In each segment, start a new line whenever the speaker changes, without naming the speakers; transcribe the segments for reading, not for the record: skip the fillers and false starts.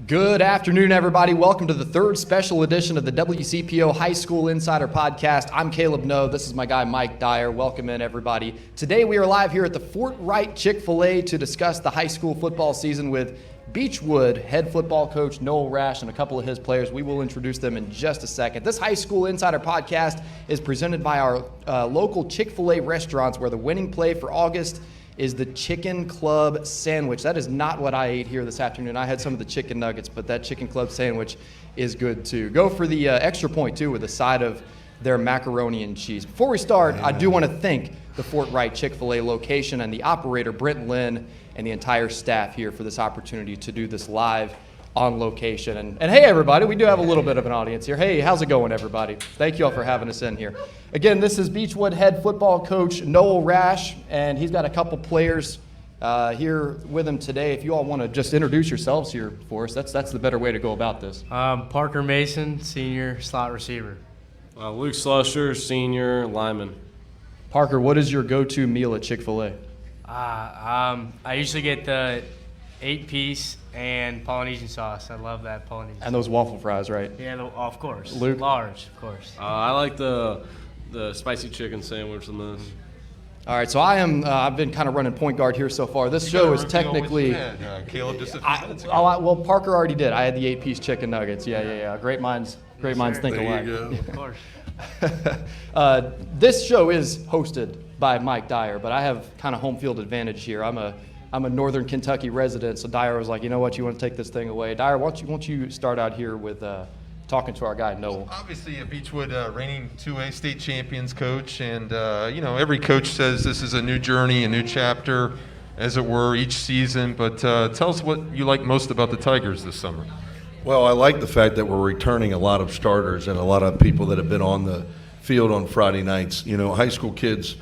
Good afternoon, everybody. Welcome to the third special edition of the WCPO High School Insider podcast. I'm Caleb No. This is my guy, Mike Dyer. Welcome in, everybody. Today, we are live here at the Fort Wright Chick-fil-A to discuss the high school football season with Beechwood head football coach Noel Rash and a couple of his players. We will introduce them in just a second. This High School Insider podcast is presented by our local Chick-fil-A restaurants, where the winning play for August is the Chicken Club sandwich. That is not what I ate here this afternoon. I had some of the chicken nuggets, but that Chicken Club sandwich is good too. Go for the extra point too with a side of their macaroni and cheese. Before we start, I do want to thank the Fort Wright Chick-fil-A location and the operator, Brent Lynn, and the entire staff here for this opportunity to do this live on location. And hey, everybody, we do have a little bit of an audience here. Hey, how's it going, everybody? Thank you all for having us in here. Again, this is Beechwood head football coach Noel Rash, and he's got a couple players here with him today. If you all want to just introduce yourselves here for us, that's the better way to go about this.
Parker Mason, senior slot receiver.
Luke Slusher, senior lineman.
Parker, what is your go-to meal at Chick-fil-A?
I usually get the 8-piece and Polynesian sauce. I love that Polynesian.
And those waffle fries, right?
Yeah, of course.
Luke?
Large, of course.
I like the spicy chicken sandwich the most.
All right, so I've been kind of running point guard here so far. This show is technically.
Caleb, just a few minutes ago.
Well, Parker already did. I had the 8-piece chicken nuggets. Yeah. Great minds think alike.
Of course.
This show is hosted by Mike Dyer, but I have kind of home field advantage here. I'm a Northern Kentucky resident, so Dyer was like, you know what, you want to take this thing away. Dyer, why don't you start out here with talking to our guy, Noel.
Obviously, a Beechwood reigning 2A state champions coach, and every coach says this is a new journey, a new chapter, as it were, each season. But tell us what you like most about the Tigers this summer.
Well, I like the fact that we're returning a lot of starters and a lot of people that have been on the field on Friday nights. You know, high school kids,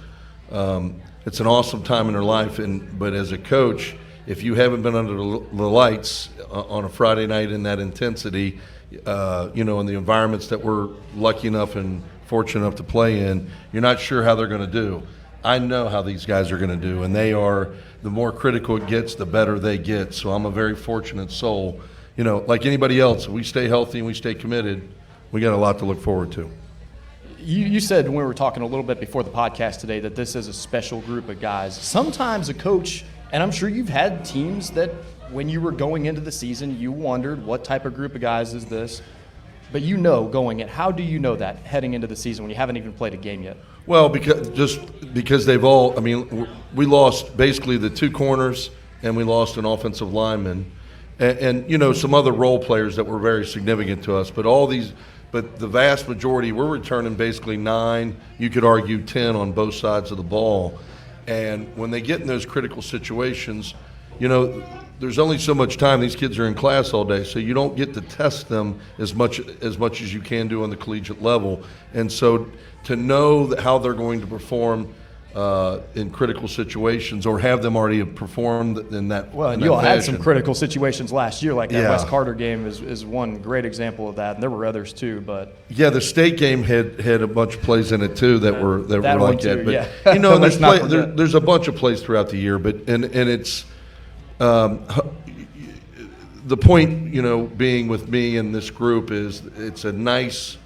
it's an awesome time in their life, but as a coach, if you haven't been under the lights on a Friday night in that intensity, in the environments that we're lucky enough and fortunate enough to play in, you're not sure how they're going to do. I know how these guys are going to do, and they are, the more critical it gets, the better they get. So I'm a very fortunate soul. You know, like anybody else, we stay healthy and we stay committed, we got a lot to look forward to.
You said when we were talking a little bit before the podcast today that this is a special group of guys. Sometimes a coach, and I'm sure you've had teams that when you were going into the season, you wondered what type of group of guys is this? But going in, how do you know that heading into the season when you haven't even played a game yet?
Well, because they've all, we lost basically the two corners and we lost an offensive lineman and some other role players that were very significant to us. But the vast majority, we're returning basically 9, you could argue 10 on both sides of the ball. And when they get in those critical situations, there's only so much time. These kids are in class all day, so you don't get to test them as much as you can do on the collegiate level. And so to know how they're going to perform in critical situations, or have them already performed in that.
Well, and you all had some critical situations last year, like that West Carter game is one great example of that, and there were others too. But
yeah, the state game had a bunch of plays in it too that were like that. But
yeah.
there's a bunch of plays throughout the year, but and it's. The point, being with me and this group is it's a nice,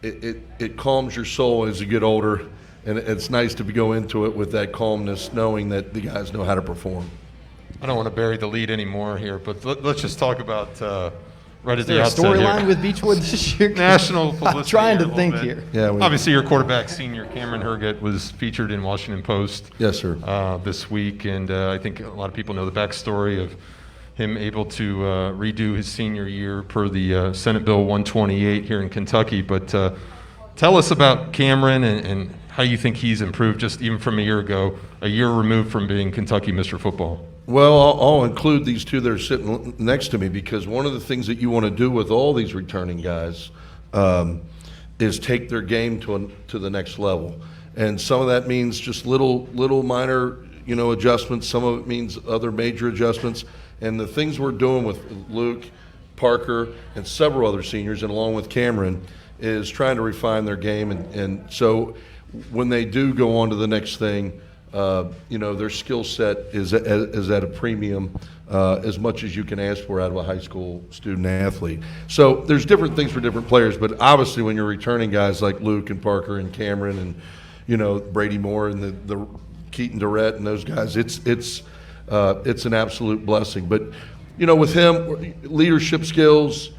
it calms your soul as you get older, and it's nice to go into it with that calmness, knowing that the guys know how to perform.
I don't want to bury the lead anymore here, but let's just talk about right at the
outset
here.
Storyline with Beechwood this year?
National publicity.
I'm trying to think here.
Yeah,
obviously, your quarterback, senior Cameron Hergott, was featured in Washington Post.
Yes, sir.
This week, and I think a lot of people know the backstory of him able to redo his senior year per the Senate Bill 128 here in Kentucky. But tell us about Cameron and how you think he's improved just even from a year ago, a year removed from being Kentucky Mr. Football.
Well, I'll include these two that are sitting next to me, because one of the things that you want to do with all these returning guys is take their game to the next level. And some of that means just little minor, adjustments. Some of it means other major adjustments. And the things we're doing with Luke, Parker, and several other seniors, and along with Cameron, is trying to refine their game. And so when they do go on to the next thing, their skill set is at a premium as much as you can ask for out of a high school student athlete. So there's different things for different players, but obviously when you're returning guys like Luke and Parker and Cameron and Brady Moore and the Keaton Durrett and those guys, it's an absolute blessing. But with him, leadership skills,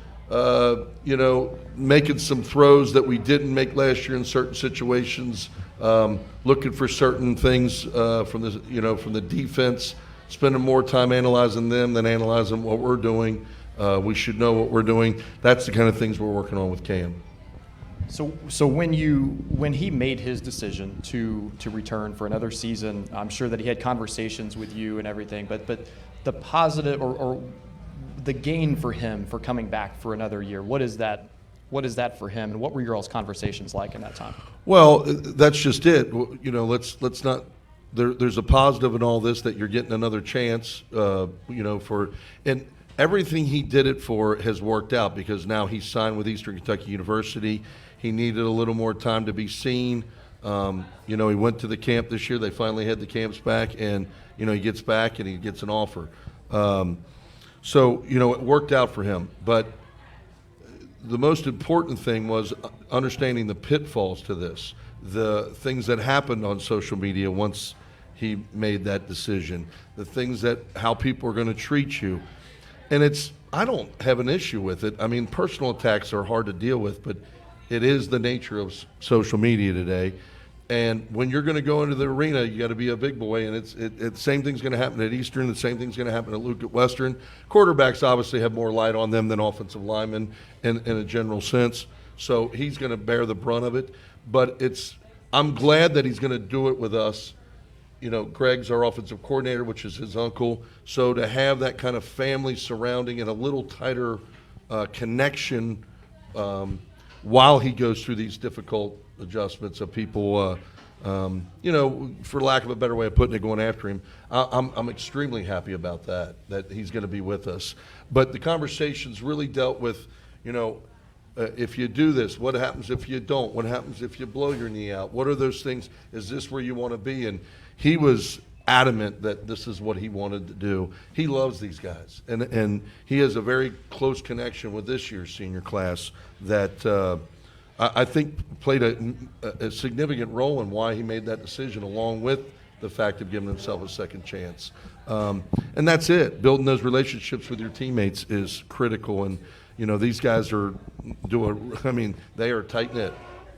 making some throws that we didn't make last year in certain situations, looking for certain things from the defense, spending more time analyzing them than analyzing what we're doing. We should know what we're doing. That's the kind of things we're working on with Cam.
So when he made his decision to return for another season, I'm sure that he had conversations with you and everything, but the positive or the gain for him for coming back for another year, what is that for him, and what were your all's conversations like in that time?
Well, that's just it. Let's not. There's a positive in all this that you're getting another chance. And everything he did it for has worked out because now he's signed with Eastern Kentucky University. He needed a little more time to be seen. He went to the camp this year. They finally had the camps back, and he gets back and he gets an offer. So it worked out for him. But the most important thing was understanding the pitfalls to this, the things that happened on social media once he made that decision, the things how people are going to treat you. And I don't have an issue with it. I mean, personal attacks are hard to deal with, but it is the nature of social media today. And when you're going to go into the arena, you got to be a big boy. And the same thing's going to happen at Eastern. The same thing's going to happen at Luke at Western. Quarterbacks obviously have more light on them than offensive linemen in a general sense. So he's going to bear the brunt of it. But I'm glad that he's going to do it with us. Greg's our offensive coordinator, which is his uncle. So to have that kind of family surrounding and a little tighter connection while he goes through these difficult adjustments of people, for lack of a better way of putting it, going after him. I'm extremely happy about that he's going to be with us. But the conversations really dealt with, if you do this, what happens if you don't? What happens if you blow your knee out? What are those things? Is this where you want to be? And he was adamant that this is what he wanted to do. He loves these guys. And he has a very close connection with this year's senior class that I think played a significant role in why he made that decision, along with the fact of giving himself a second chance. And that's it. Building those relationships with your teammates is critical. And, these guys they are tight-knit.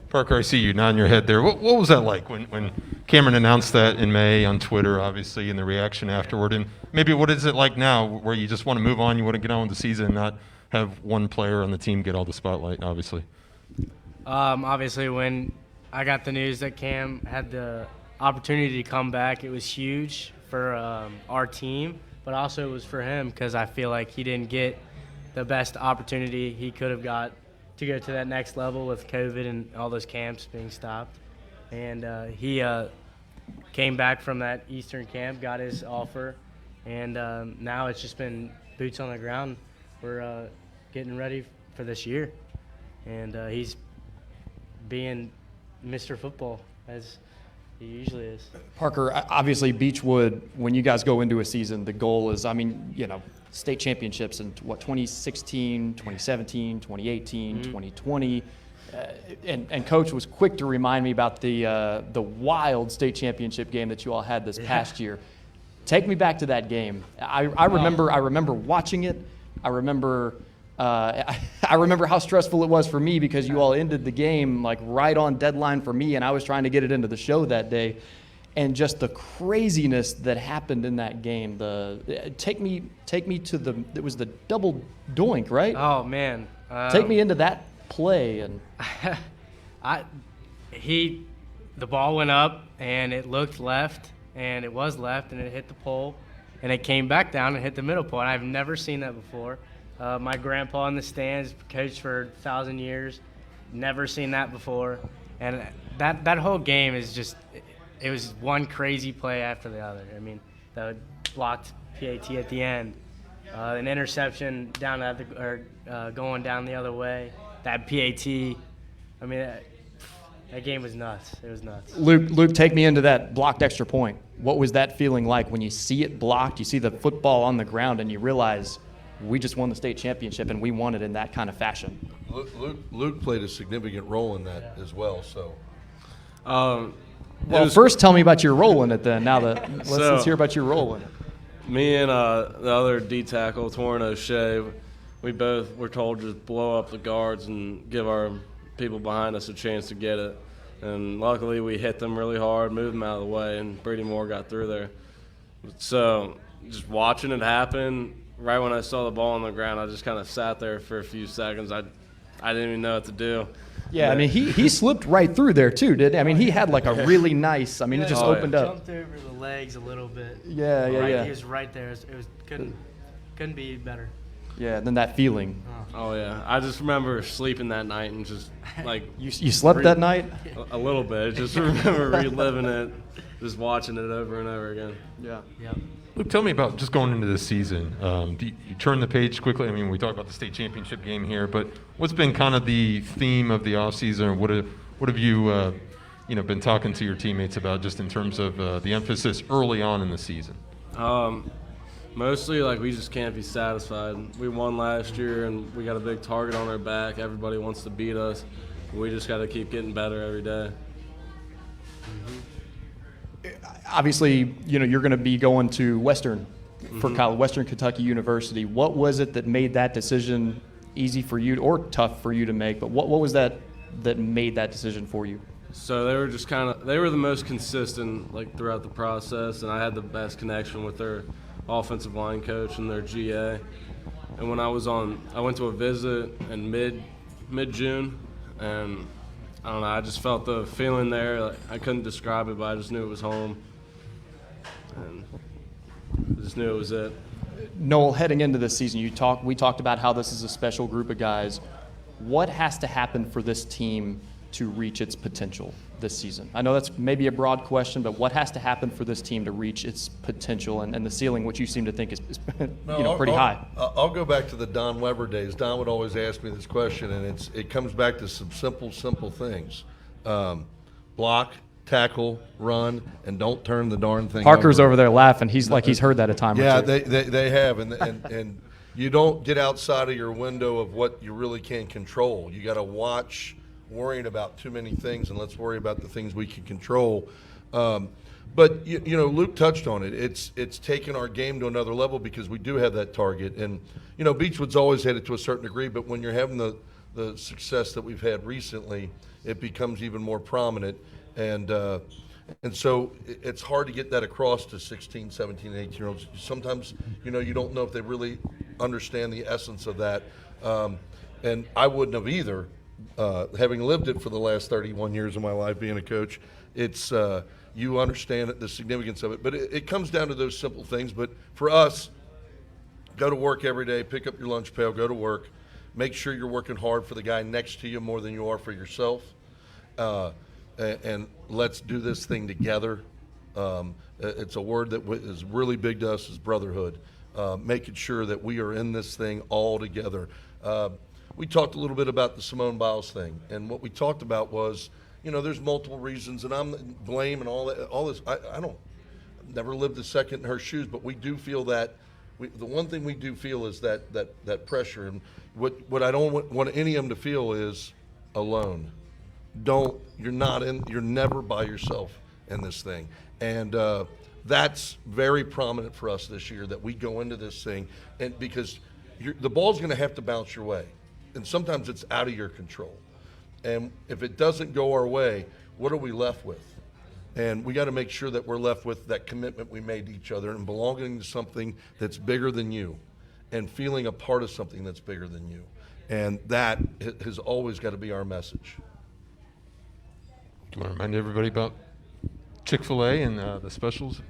Parker, I see you nodding your head there. What was that like when Cameron announced that in May on Twitter, obviously, and the reaction afterward? And maybe what is it like now where you just want to move on, you want to get on with the season and not have one player on the team get all the spotlight, obviously?
Obviously, when I got the news that Cam had the opportunity to come back, it was huge for our team, but also it was for him because I feel like he didn't get the best opportunity he could have got to go to that next level with COVID and all those camps being stopped. And he came back from that Eastern camp, got his offer, and now it's just been boots on the ground. We're getting ready for this year. And he's being Mr. Football, as he usually is.
Parker, obviously Beechwood, when you guys go into a season, the goal is, state championships in 2016, 2017, 2018, 2020. And Coach was quick to remind me about the wild state championship game that you all had this past year. Take me back to that game. I remember watching it. I remember how stressful it was for me because you all ended the game like right on deadline for me, and I was trying to get it into the show that day. And just the craziness that happened in that game. Take me to it was the double doink, right?
Oh man!
Take me into that play and.
The ball went up and it looked left and it was left and it hit the pole and it came back down and hit the middle pole. And I've never seen that before. My grandpa in the stands, coached for 1,000 years, never seen that before. And that whole game is just. It was one crazy play after the other. I mean, the blocked PAT at the end, an interception down going down the other way, that PAT. I mean, That game was nuts. It was nuts.
Luke, take me into that blocked extra point. What was that feeling like when you see it blocked, you see the football on the ground, and you realize we just won the state championship and we won it in that kind of fashion?
Luke played a significant role in that as well. So,
well, first tell me about your role in it. Then let's hear about your role in it.
Me and the other D tackle, Torrin O'Shea, we both were told to just blow up the guards and give our people behind us a chance to get it. And luckily we hit them really hard, moved them out of the way, and Brady Moore got through there. So just watching it happen, right when I saw the ball on the ground, I just kind of sat there for a few seconds. I didn't even know what to do.
Yeah, I mean, he slipped right through there too, didn't he? I mean, he had like a really nice, it just opened up.
Jumped over the legs a little bit.
Yeah.
He was right there. It was couldn't be better.
Yeah, and then that feeling.
Oh, yeah. I just remember sleeping that night and just, like...
You slept that night?
A little bit. Just remember reliving it, just watching it over and over again.
Yeah.
Luke, tell me about just going into this season. You turn the page quickly. I mean, we talked about the state championship game here, but what's been kind of the theme of the offseason? What have you, been talking to your teammates about just in terms of the emphasis early on in the season?
Mostly, we just can't be satisfied. We won last year, and we got a big target on our back. Everybody wants to beat us. We just got to keep getting better every day.
Obviously, you're going to be going to Western for college, Western Kentucky University. What was it that made that decision easy for you or tough for you to make? But what was that made that decision for you?
So they were just they were the most consistent throughout the process, and I had the best connection with their offensive line coach and their GA. And when I went to a visit in mid-June, and I don't know, I just felt the feeling there. I couldn't describe it, but I just knew it was home. And I just knew it was it.
Noel, heading into this season, we talked about how this is a special group of guys. What has to happen for this team to reach its potential this season? I know that's maybe a broad question, but what has to happen for this team to reach its potential and the ceiling, which you seem to think is pretty high?
I'll go back to the Don Weber days. Don would always ask me this question, and it comes back to some simple things. Block, tackle, run, and don't turn the darn thing
Parker's over there laughing. He's heard that a time
or two.
Yeah,
they have, and you don't get outside of your window of what you really can control. You got to watch worrying about too many things, and let's worry about the things we can control. But Luke touched on it. It's taken our game to another level because we do have that target. And Beechwood's always had it to a certain degree, but when you're having the success that we've had recently, it becomes even more prominent. And so it's hard to get that across to 16, 17, 18-year-olds. Sometimes you don't know if they really understand the essence of that. And I wouldn't have either. Having lived it for the last 31 years of my life being a coach, it's you understand the significance of it. But it comes down to those simple things. But for us, go to work every day, pick up your lunch pail, go to work, make sure you're working hard for the guy next to you more than you are for yourself, and let's do this thing together. It's a word that is really big to us is brotherhood, making sure that we are in this thing all together. We talked a little bit about the Simone Biles thing, and what we talked about was, there's multiple reasons, and I'm blame and all this. I don't never lived a second in her shoes, but we do feel that. The one thing we do feel is that pressure, and what I don't want any of them to feel is alone. You're never by yourself in this thing, and that's very prominent for us this year that we go into this thing, and because the ball's going to have to bounce your way. And sometimes it's out of your control. And if it doesn't go our way, what are we left with? And we got to make sure that we're left with that commitment we made to each other and belonging to something that's bigger than you and feeling a part of something that's bigger than you. And that has always got to be our message.
Do you want to remind everybody about Chick-fil-A and the specials?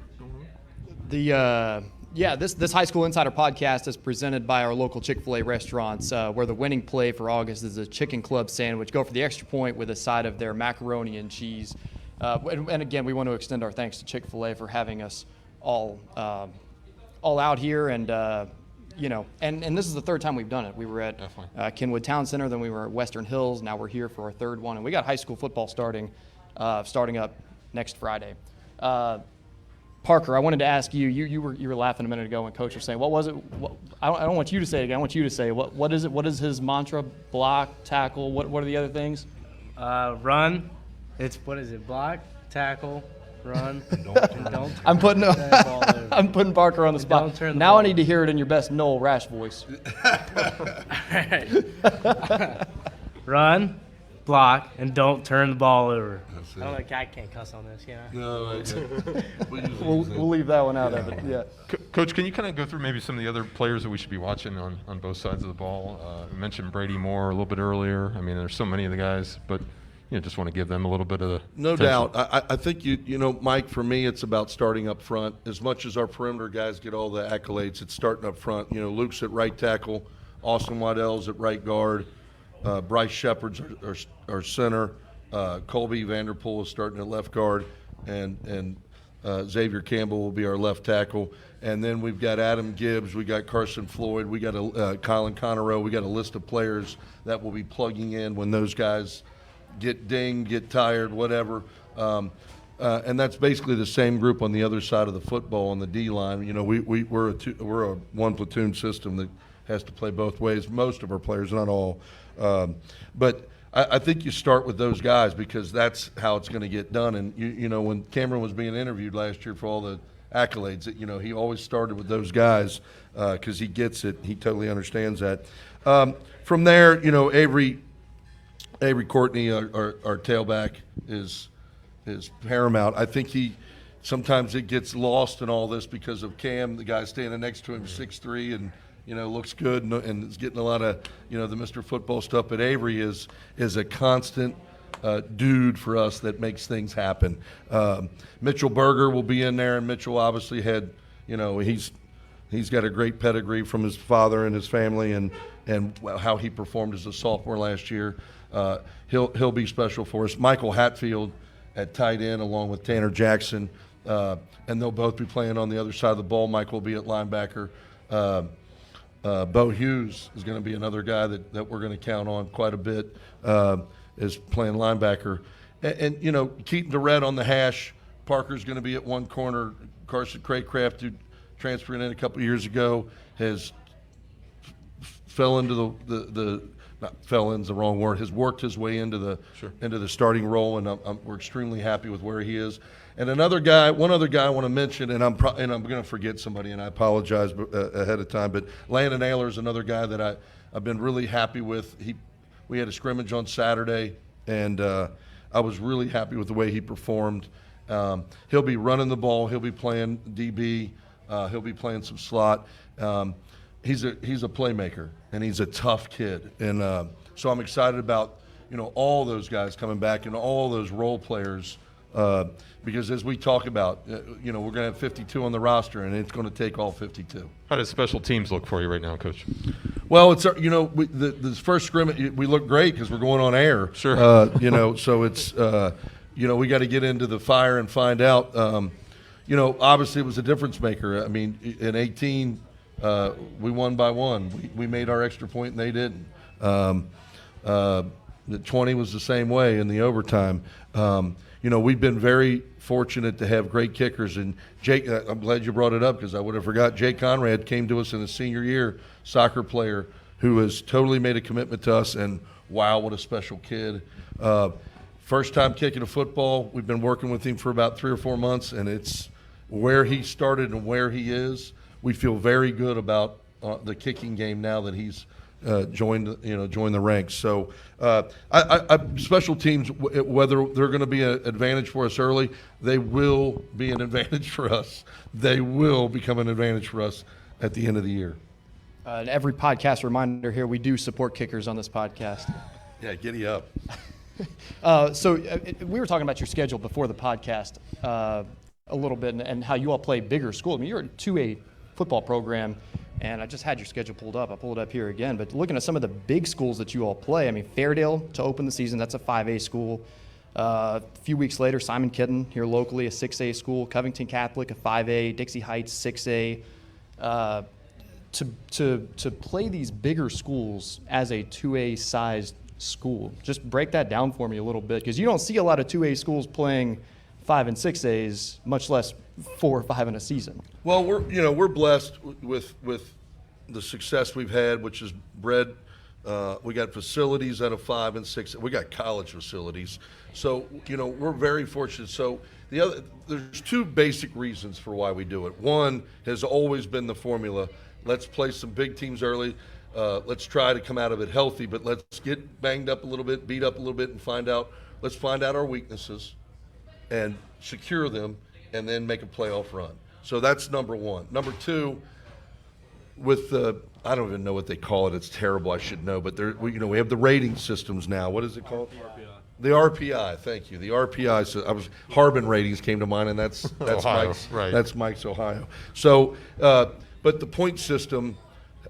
This High School Insider podcast is presented by our local Chick-fil-A restaurants, where the winning play for August is a chicken club sandwich. Go for the extra point with a side of their macaroni and cheese. And again, we want to extend our thanks to Chick-fil-A for having us all out here. And and this is the third time we've done it. We were at Kenwood Town Center, then we were at Western Hills. Now we're here for our third one, and we got high school football starting up next Friday. Parker, I wanted to ask you. You were laughing a minute ago when Coach was saying, "What was it?" I don't want you to say it again. I want you to say what is it? What is his mantra? Block, tackle. What are the other things?
Run. It's what is it? Block, tackle, run. Don't
I'm putting Parker on the spot. Now I need to hear it in your best Noel Rash voice.
Run, block, and don't turn the ball over. I can't cuss on this,
No,
we'll leave that one out of it. Yeah.
Coach, can you kind of go through maybe some of the other players that we should be watching on both sides of the ball? You mentioned Brady Moore a little bit earlier. I mean, there's so many of the guys, but just want to give them a little bit of
no
attention.
doubt. I think Mike. For me, it's about starting up front. As much as our perimeter guys get all the accolades, it's starting up front. Luke's at right tackle, Austin Waddell's at right guard, Bryce Shepard's our center, Colby Vanderpool is starting at left guard, and Xavier Campbell will be our left tackle. And then we've got Adam Gibbs, we got Carson Floyd, we got Colin Connerow. We got a list of players that will be plugging in when those guys get dinged, get tired, whatever. And that's basically the same group on the other side of the football on the D line. We're a one platoon system that has to play both ways. Most of our players, not all, but I think you start with those guys because that's how it's going to get done. And when Cameron was being interviewed last year for all the accolades, he always started with those guys because he gets it. He totally understands that. From there, Avery Courtney, our tailback, is paramount. I think sometimes it gets lost in all this because of Cam, the guy standing next to him, 6'3", and looks good and is getting a lot of the Mr. Football stuff. But Avery is a constant dude for us that makes things happen. Mitchell Berger will be in there, and Mitchell obviously had he's got a great pedigree from his father and his family, and how he performed as a sophomore last year. He'll be special for us. Michael Hatfield at tight end along with Tanner Jackson, and they'll both be playing on the other side of the ball. Mike will be at linebacker. Bo Hughes is going to be another guy that we're going to count on quite a bit, is playing linebacker. And Keaton DeRed on the hash. Parker's going to be at one corner. Carson Craycraft, who transferred in a couple of years ago, has fell into not fell in's the wrong word, has worked his way into the starting role, and we're extremely happy with where he is. And one other guy I want to mention, and I'm going to forget somebody, and I apologize ahead of time, but Lana Naylor is another guy that I've been really happy with. We had a scrimmage on Saturday, and I was really happy with the way he performed. He'll be running the ball. He'll be playing DB. He'll be playing some slot. He's a playmaker, and he's a tough kid, and so I'm excited about all those guys coming back and all those role players, because as we talk about, we're going to have 52 on the roster, and it's going to take all 52.
How does special teams look for you right now, Coach?
Well, it's the first scrimmage we look great because we're going on air.
Sure.
So it's we got to get into the fire and find out. Obviously it was a difference maker. I mean, in 18. We won by one. We made our extra point, and they didn't. The 20 was the same way in the overtime. We've been very fortunate to have great kickers. And Jake, I'm glad you brought it up because I would have forgot. Jake Conrad came to us in his senior year, soccer player who has totally made a commitment to us. And wow, what a special kid! First time kicking a football. We've been working with him for about 3 or 4 months, and it's where he started and where he is. We feel very good about the kicking game now that he's joined the ranks. So special teams, whether they're going to be an advantage for us early, they will be an advantage for us. They will become an advantage for us at the end of the year.
Every podcast reminder here, we do support kickers on this podcast.
Yeah, giddy up.
We were talking about your schedule before the podcast a little bit and how you all play bigger school. I mean, you're a 2A football program, and I just had your schedule pulled up. I'll pull it up here again. But looking at some of the big schools that you all play, I mean, Fairdale to open the season, that's a 5A school. A few weeks later, Simon Kitten here locally, a 6A school. Covington Catholic, a 5A. Dixie Heights, 6A. to play these bigger schools as a 2A sized school, just break that down for me a little bit, because you don't see a lot of 2A schools playing 5 and 6As, much less 4 or 5 in a season.
Well, we're blessed with the success we've had, which is bred. We got facilities out of 5 and 6. We got college facilities, so we're very fortunate. So there's 2 basic reasons for why we do it. One has always been the formula: let's play some big teams early. Let's try to come out of it healthy, but let's get banged up a little bit, beat up a little bit, and let's find out our weaknesses and secure them, and then make a playoff run. So that's number 1. Number 2, with I don't even know what they call it. It's terrible. I should know, but we have the rating systems now. What is it called? The RPI. Thank you. The RPI. So Harbin ratings came to mind, and that's
Ohio,
Mike's.
right.
That's Mike's Ohio. So, but the point system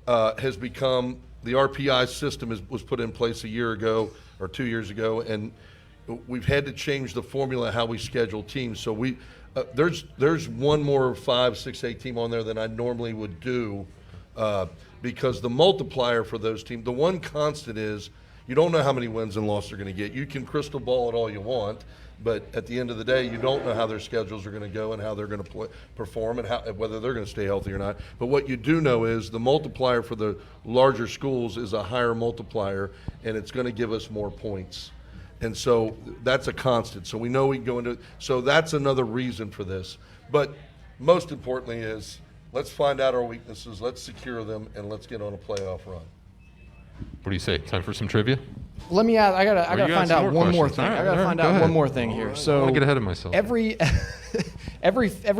has become, the RPI system was put in place a year ago or 2 years ago, and we've had to change the formula how we schedule teams. So there's one more 5, 6A team on there than I normally would do, because the multiplier for those teams, the one constant is you don't know how many wins and losses they're going to get. You can crystal ball it all you want, but at the end of the day, you don't know how their schedules are going to go and how they're going to perform and whether they're going to stay healthy or not. But what you do know is the multiplier for the larger schools is a higher multiplier, and it's going to give us more points. And so that's a constant. So we know we can go into, so that's another reason for this. But most importantly is, let's find out our weaknesses, let's secure them, and let's get on a playoff run.
What do you say? Time for some trivia?
Let me ask. I gotta
you
find
got some
out
more
one more
questions.
thing.
All
I
right,
gotta
all
find
right, go
out one
ahead.
more thing here.
I
So
want to get ahead of myself.
every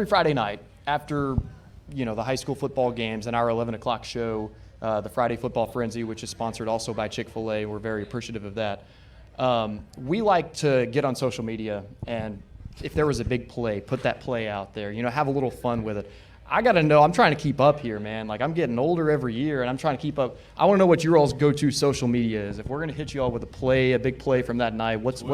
Friday night after the high school football games and our 11 o'clock show, the Friday Football Frenzy, which is sponsored also by Chick-fil-A, we're very appreciative of that. We like to get on social media, and if there was a big play, put that play out there. Have a little fun with it. I got to know, I'm trying to keep up here, man. Like, I'm getting older every year, and I'm trying to keep up. I want to know what your all's go-to social media is. If we're going to hit you all with a big play from that night, what's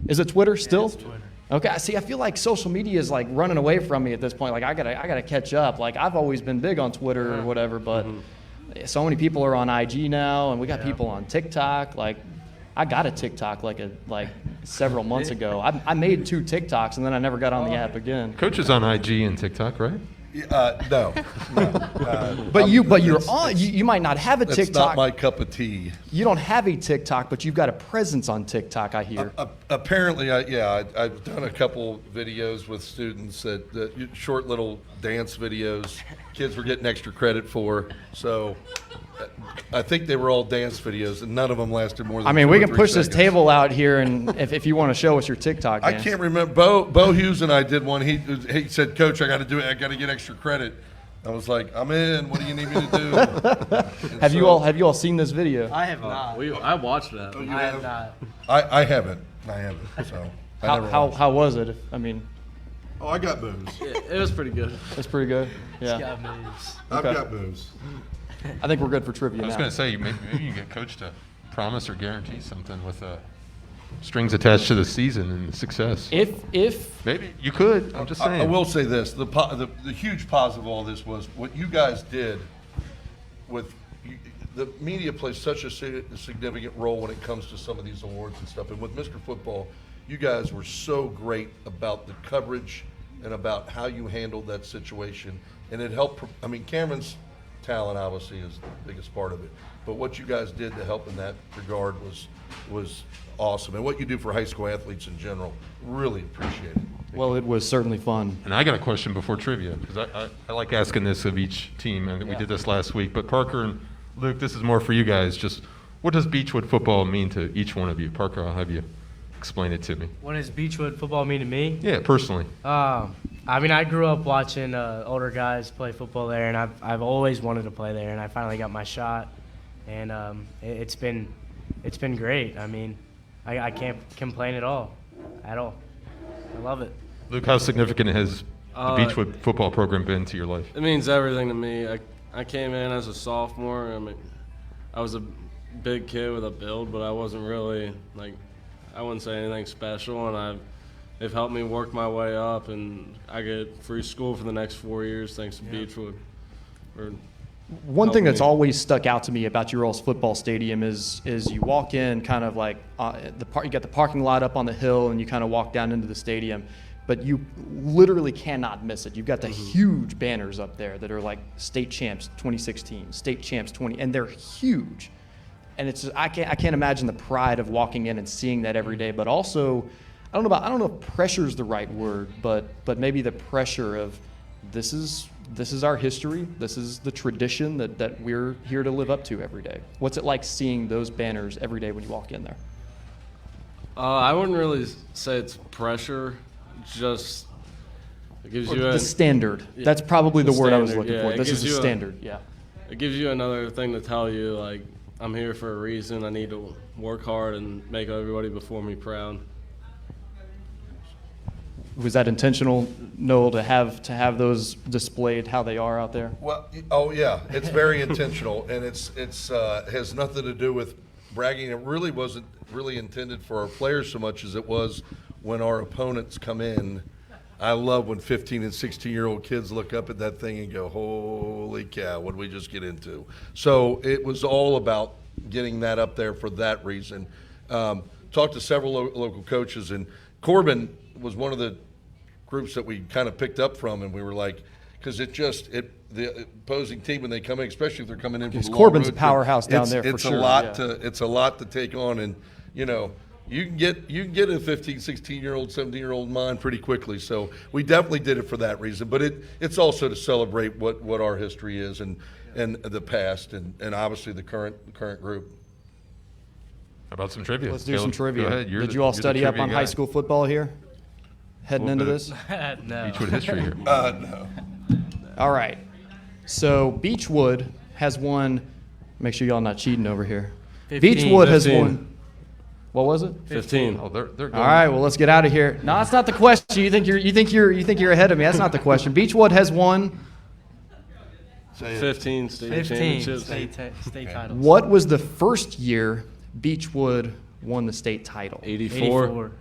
is it Twitter still?
It's Twitter.
Okay, see, I feel like social media is like running away from me at this point. Like, I gotta catch up. Like, I've always been big on Twitter or whatever, but so many people are on IG now, and we got people on TikTok. Like, I got a TikTok like several months ago. I made 2 TikToks, and then I never got on the app again.
Coach is on IG and TikTok, right?
No.
But you're on. You might not have a
That's
TikTok.
not my cup of tea.
You don't have a TikTok, but you've got a presence on TikTok, I hear.
Apparently, I've done a couple videos with students that short little dance videos. Kids were getting extra credit for. So I think they were all dance videos, and none of them lasted more than
I mean,
2
we
or
can
3
push this
seconds.
table out here, and if you want to show us your TikTok
I
dance.
can't remember. Bo Hughes and I did one. He said, "Coach, I got to do it. I got to get extra credit." I was like, "I'm in. What do you need me to do?"
Have you all seen this video?
I have not.
I watched that.
I have not.
I haven't. So I never watched.
How was it? I mean,
Oh, I got moves.
It was pretty good.
it's pretty good. Yeah,
Got moves.
I've
Okay.
got moves.
I think we're good for trivia
I was
now.
going to say, maybe you can get Coach to promise or guarantee something with strings attached to the season and the success.
If
Maybe you could. I'm just saying.
I will say this: the huge positive of all this was what you guys did with the media plays such a significant role when it comes to some of these awards and stuff. And with Mr. Football, you guys were so great about the coverage and about how you handled that situation, and it helped. I mean, Cameron's talent obviously is the biggest part of it, but what you guys did to help in that regard was awesome, and what you do for high school athletes in general, really appreciate it.
well, it was certainly fun.
And I got a question before trivia, because I like asking this of each team, and we did this last week. But Parker and Luke, this is more for you guys. Just what does Beechwood football mean to each one of you? Parker, I'll have you explain it to me.
What does Beechwood football mean to me?
Yeah, personally.
I mean, I grew up watching older guys play football there, and I've always wanted to play there, and I finally got my shot, and it's been great. I mean, I can't complain at all. I love it.
Luke, how significant has the Beechwood football program been to your life?
It means everything to me. I came in as a sophomore. I mean, I was a big kid with a build, but I wasn't really I wouldn't say anything special, and they've helped me work my way up, and I get free school for the next 4 years thanks to Beechwood.
One
helped
thing that's
me.
always stuck out to me about your all's football stadium is you walk in kind of like you got the parking lot up on the hill and you kind of walk down into the stadium, but you literally cannot miss it. You've got the huge banners up there that are like state champs 2016, state champs 20, and they're huge. And it's just, I can't imagine the pride of walking in and seeing that every day, but also I don't know if pressure is the right word, but maybe the pressure of this is our history. This is the tradition that we're here to live up to every day. What's it like seeing those banners every day when you walk in there?
I wouldn't really say it's pressure. Just it gives you
The standard. That's probably the word I was looking for.
It
This is
gives
the
you
standard. Yeah.
It gives you another thing to tell you, like, I'm here for a reason. I need to work hard and make everybody before me proud.
Was that intentional, Noel, to have those displayed how they are out there?
Well, oh yeah, it's very intentional, and it's has nothing to do with bragging. It really wasn't really intended for our players so much as it was when our opponents come in. I love when 15 and 16-year-old kids look up at that thing and go, "Holy cow, what did we just get into?" So it was all about getting that up there for that reason. Talked to several local coaches, and Corbin was one of the groups that we kind of picked up from, and we were like, because the opposing team when they come in, especially if they're coming in from the long
Corbin's
road
a powerhouse
trip,
down there for
it's
sure.
a lot
Yeah.
it's a lot to take on, and you can get a 15, 16-year-old, 17-year-old mind pretty quickly. So we definitely did it for that reason, but it's also to celebrate what our history is and the past and obviously the current group.
How about some trivia?
Let's do
Caleb,
some trivia.
Go ahead.
Did you all study up on high school football here? Heading into this?
No.
Beechwood history here.
No.
All right. So Beechwood has won. Make sure y'all not cheating over here.
15.
Beechwood has
15.
won. What was it?
15.
Oh, they're going.
All right. Well, let's get out of here. No, that's not the question. You think you're ahead of me. That's not the question. Beechwood has won.
Say it.
15 state
15
championships.
state titles.
What was the first year Beechwood won the state title?
84.
84.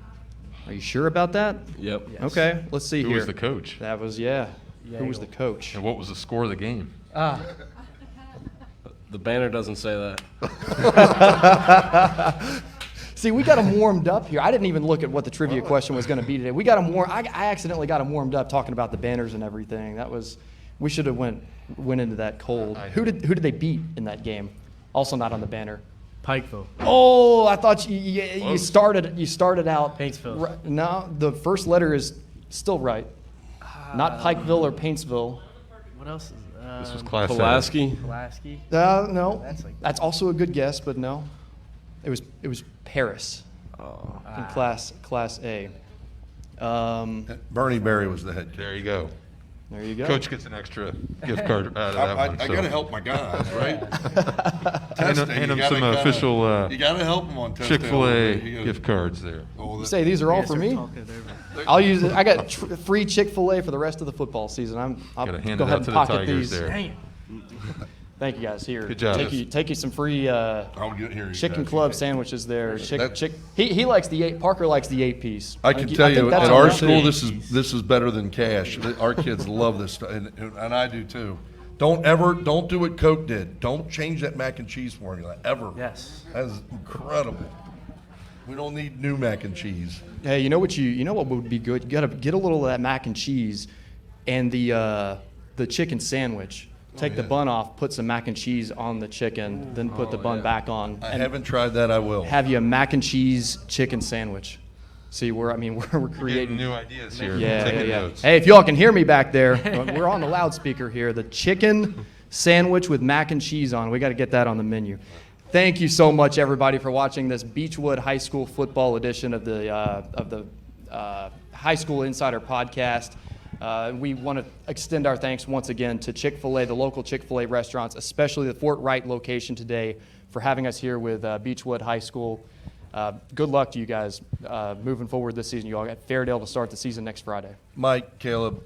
Are you sure about that?
Yep.
Okay. Let's see
Who
here.
was the coach?
That was Who was the coach?
And what was the score of the game?
The banner doesn't say that.
See, we got them warmed up here. I didn't even look at what the trivia question was going to be today. We got them I accidentally got them warmed up talking about the banners and everything. We should have went into that cold. Who did they beat in that game? Also not on the banner.
Pikeville.
Oh, I thought you started out.
Paintsville.
No, the first letter is still right. Not Pikeville or Paintsville.
What else is
This was Class A.
Pulaski.
Pulaski?
No,
That's like-
that's also a good guess, but no. It was Paris in Class A.
Bernie Berry was the head coach.
There you go.
There you go.
Coach gets an extra gift card out of that
I
one.
got to help my guys, right?
Hand
Testing,
him
you gotta
some
kinda-
official
You got to help them on testing.
Chick-fil-A gift cards there.
You say these are all for me? I'll use it. I got free Chick-fil-A for the rest of the football season. I'll
Gotta hand
go
it
ahead
out
and
to the
pocket
Tigers
these.
there.
Dang it.
Thank you guys. Here,
Good job.
Take you some free
I'll get here. you
chicken
guys.
club sandwiches there.
That-
He likes the 8. Parker likes the 8-piece.
I can tell
think
you,
that's
at
a
our
lot.
school, this is better than cash. Our kids love this stuff, and I do too. Don't do what Coke did. Don't change that mac and cheese formula ever.
Yes.
That is incredible. We don't need new mac and cheese.
Hey, you know what would be good? You gotta get a little of that mac and cheese, and the chicken sandwich. Take the bun off, put some mac and cheese on the chicken, then put the bun back on.
I
and
haven't tried that. I will.
have you a mac and cheese chicken sandwich. See, we're
Getting
creating
new ideas here.
Yeah,
Taking
yeah.
notes.
Hey, if y'all can hear me back there, we're on the loudspeaker here. The chicken sandwich with mac and cheese on. We got to get that on the menu. Thank you so much, everybody, for watching this Beechwood High School football edition of the High School Insider podcast. We want to extend our thanks once again to Chick-fil-A, the local Chick-fil-A restaurants, especially the Fort Wright location today, for having us here with Beechwood High School. Good luck to you guys moving forward this season. You all got Fairdale to start the season next Friday.
Mike, Caleb,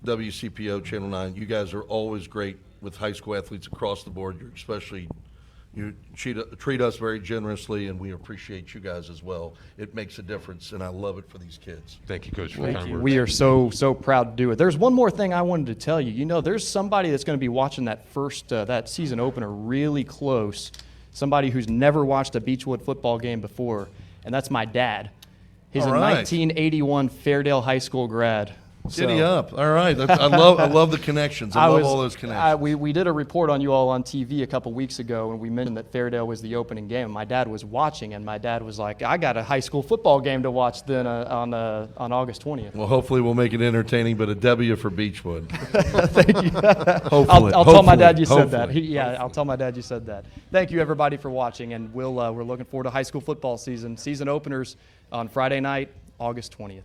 WCPO Channel 9. You guys are always great with high school athletes across the board. You're especially You treat us very generously, and we appreciate you guys as well. It makes a difference, and I love it for these kids.
Thank you, Coach, for the kind words.
We are so proud to do it. There's one more thing I wanted to tell you. You know, there's somebody that's going to be watching that season opener really close, somebody who's never watched a Beechwood football game before, and that's my dad. He's
All
a
right.
1981 Fairdale High School grad.
Giddy up. All right. I love the connections. I love all those connections.
We did a report on you all on TV a couple weeks ago, and we mentioned that Fairdale was the opening game. My dad was watching, and my dad was like, I got a high school football game to watch then on August 20th.
Well, hopefully we'll make it entertaining, but a W for Beechwood.
Thank you.
Hopefully.
I'll tell my dad you said that.
Hopefully.
I'll tell my dad you said that. Thank you, everybody, for watching, and we're looking forward to high school football season. Season openers on Friday night, August 20th.